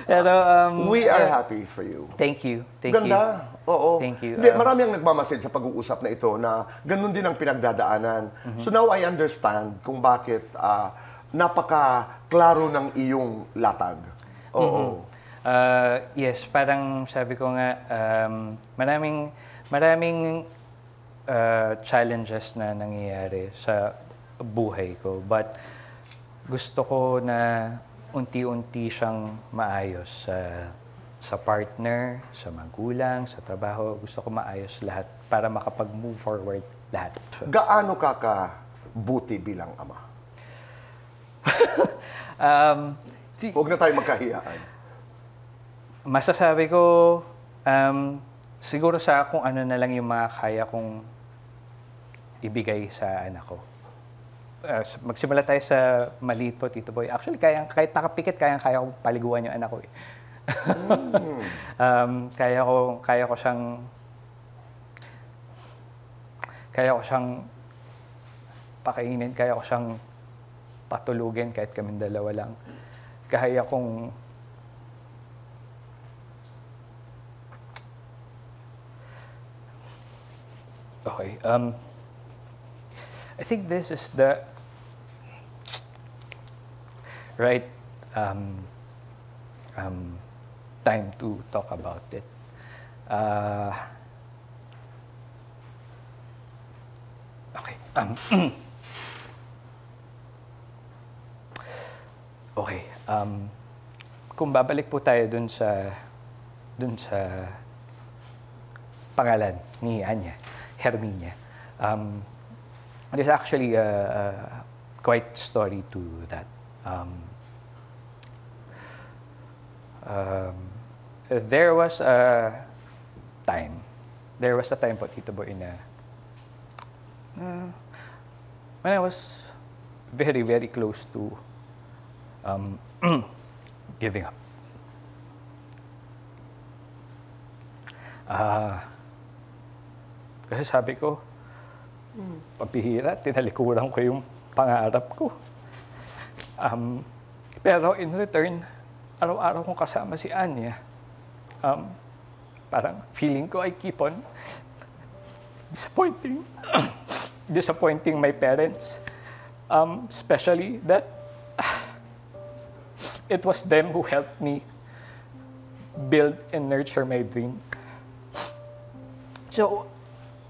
Pero, We are happy for you. Thank you. Thank you. Ganda. Oo. Thank you. Hindi, marami ang nagmamasid sa pag-uusap na ito na ganun din ang pinagdadaanan. So now I understand kung bakit napaka-klaro ng iyong latag. Oo. Yes, parang sabi ko nga, maraming challenges na nangyayari sa buhay ko. But gusto ko na unti-unti siyang maayos sa partner, sa magulang, sa trabaho. Gusto ko maayos lahat para makapag-move forward lahat. Gaano ka kabuti bilang ama? Huwag na tayo magkahiyaan. Masasabi ko, siguro sa kung ano na lang yung mga kaya kong ibigay sa anak ko. Magsimula tayo sa maliit po, Tito Boy. Actually, kahit nakapikit, kaya ko paliguan yung anak ko. Kaya ko siyang pakainin, kaya ko siyang patulugin kahit kaming dalawa lang. Kaya kong okay. I think this is the right time to talk about it. Okay. Okay. Kung babalik po tayo dun sa pangalan ni Anya, Herminia. There's actually a quite story to that. There was a time po, Tito Boy, na when I was very, very close to giving up. Kasi sabi ko, pabihira, tinalikuran ko yung pangarap ko. Pero in return, araw-araw kong kasama si Anya. Parang feeling ko I keep on disappointing my parents. Especially that it was them who helped me build and nurture my dream. So,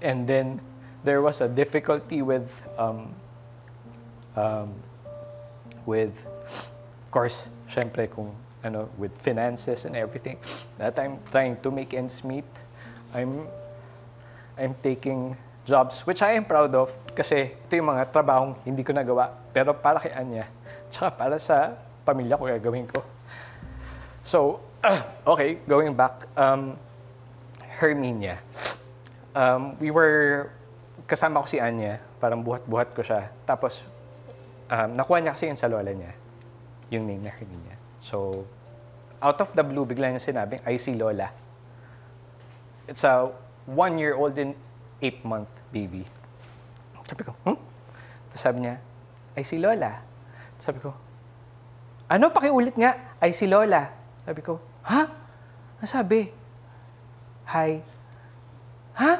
and then there was a difficulty with of course, syempre with finances and everything. That I'm trying to make ends meet. I'm taking jobs which I am proud of kasi ito yung mga trabahong hindi ko nagawa pero para kay Anya tsaka para sa pamilya ko gagawin ko. So, okay, going back, Herminia. Kasama ko si Anya, parang buhat-buhat ko siya. Tapos, nakuha niya kasi yun sa lola niya, yung name na Herminia. So, out of the blue, bigla niya sinabing, I see Lola. It's a 1-year-old and 8-month baby. Sabi ko, Tapos sabi niya, I see Lola. Sabi ko, ano? Pakiulit nga, I see Lola. Sabi ko, ha? Ano sabi? Hi. Ha?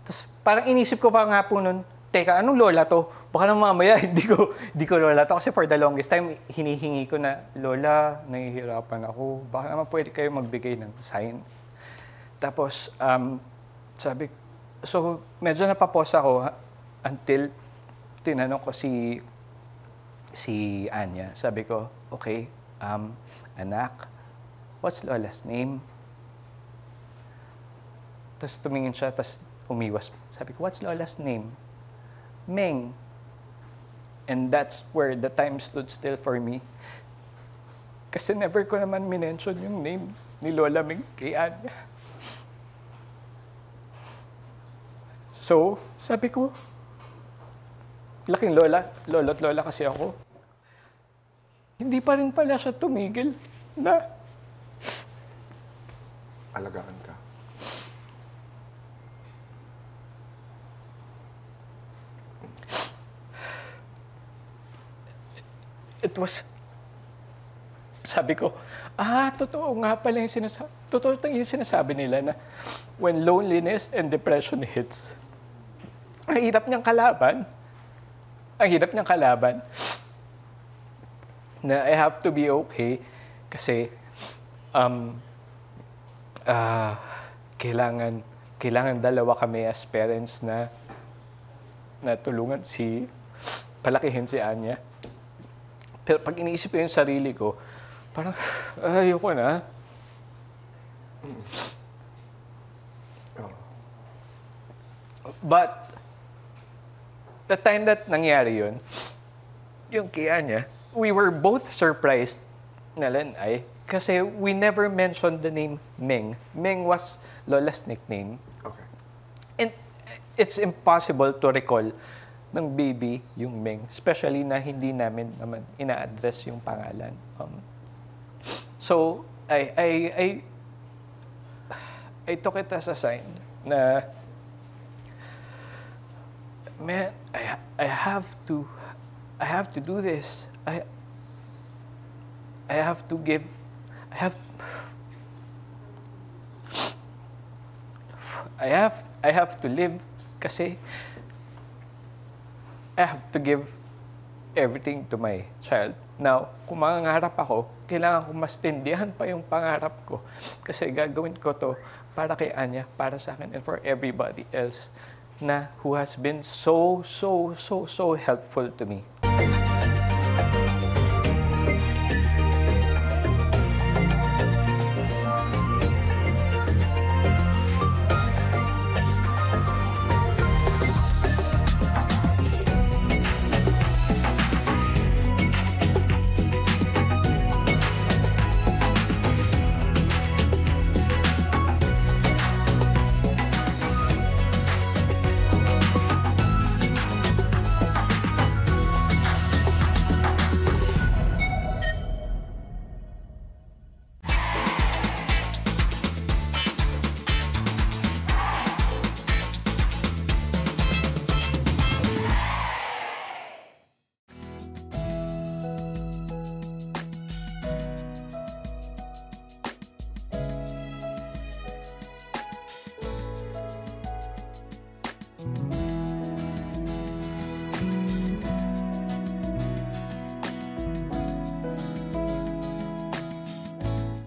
Tapos parang inisip ko pa nga po nun, teka, anong lola to? Baka naman mamaya, hindi ko lola to. Kasi for the longest time, hinihingi ko na, Lola, nahihirapan ako. Baka naman pwede kayo magbigay ng sign. Tapos, sabi, so medyo napapos ako until tinanong ko si Anya. Sabi ko, okay, anak, what's Lola's name? Tapos tumingin siya, tapos umiwas. Sabi ko, what's Lola's name? Meng. And that's where the time stood still for me. Kasi never ko naman minention yung name ni Lola Meng kay Anya. So, sabi ko, laking lolo't lola kasi ako. Hindi pa rin pala siya tumigil na alagaan ka. sabi ko, totoo nga pala yung sinasabi nila na when loneliness and depression hits, ang hirap niyang kalaban. Ang hirap niyang kalaban. Na I have to be okay kasi kailangan dalawa kami as parents na tulungan palakihin si Anya. Pero pag iniisip ko yung sarili ko, parang ayoko na. But the time that nangyari yun, yung kay Anya, we were both surprised na Lanay kasi we never mentioned the name Meng. Meng was Lola's nickname. Okay. And it's impossible to recall ng baby yung Meng, especially na hindi namin naman ina-address yung pangalan. So I took it as a sign na man, I have to do this. I have to live kasi I have to give everything to my child. Now, kung mangangarap ako, kailangan ko mas tindihan pa yung pangarap ko. Kasi gagawin ko to para kay Anya, para sa akin, and for everybody else na who has been so helpful to me.